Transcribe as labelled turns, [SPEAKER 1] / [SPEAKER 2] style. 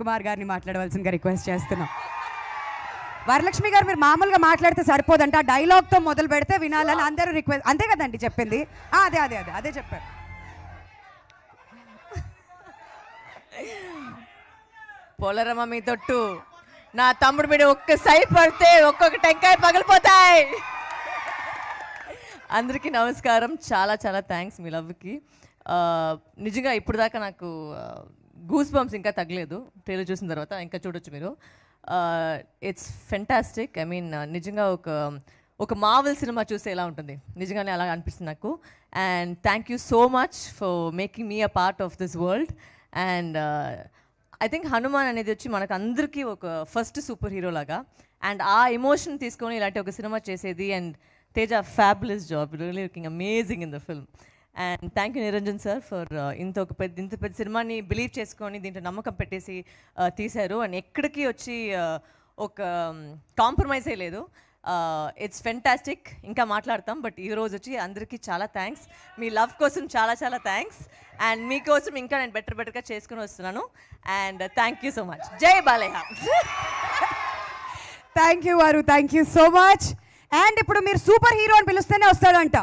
[SPEAKER 1] కుమార్ గారిని మాట్లాడవలసిందిగా రిక్వెస్ట్ చేస్తున్నాం. వరలక్ష్మి గారు మీరు మామూలుగా మాట్లాడితే సరిపోదంట, ఆ డైలాగ్తో మొదలు పెడితే వినాలని అందరూ రిక్వెస్ట్. అంతే కదండి చెప్పింది? అదే చెప్పారు.
[SPEAKER 2] పోలరమ్మ మీ తొట్టు, నా తమ్ముడు మీద ఒక్క సై పడితే ఒక్కొక్క టెంకాయ పగిలిపోతాయి. అందరికీ నమస్కారం. చాలా చాలా థ్యాంక్స్ మీ లవ్కి. నిజంగా ఇప్పుడు దాకా నాకు గూస్ బంప్స్ ఇంకా తగ్గలేదు. ట్రైలర్ చూసిన తర్వాత ఇంకా చూడొచ్చు మీరు. It's fantastic. ఐ మీన్ నిజంగా ఒక మార్వెల్ సినిమా చూస్తే ఎలా ఉంటుంది, నిజంగానే అలా అనిపిస్తుంది నాకు. And thank you so much for making me a part of this world. And I think Hanuman అనేది వచ్చి మనకు అందరికీ ఒక ఫస్ట్ సూపర్ హీరో లాగా. అండ్ ఆ ఎమోషన్ తీసుకొని ఇలాంటి ఒక సినిమా చేసేది. And Teja fabulous job, really looking amazing in the film. And thank you Niranjan sir for ఇంత పెద్ద సినిమాని బిలీవ్ చేసుకొని దీంట్లో నమ్మకం పెట్టేసి తీశారు. అండ్ ఎక్కడికి వచ్చి ఒక కాంప్రమైజే లేదు. It's fantastic. ఇంకా మాట్లాడతాం, బట్ ఈరోజు వచ్చి అందరికీ చాలా థ్యాంక్స్. మీ లవ్ కోసం చాలా చాలా థ్యాంక్స్. అండ్ మీకోసం ఇంకా నేను బెటర్గా చేసుకుని వస్తున్నాను. And thank you so much. జై బాలయ్య.
[SPEAKER 1] థ్యాంక్ యూ వారు, thank you so much. And ఇప్పుడు మీరు సూపర్ హీరో అని పిలుస్తేనే వస్తాడంట.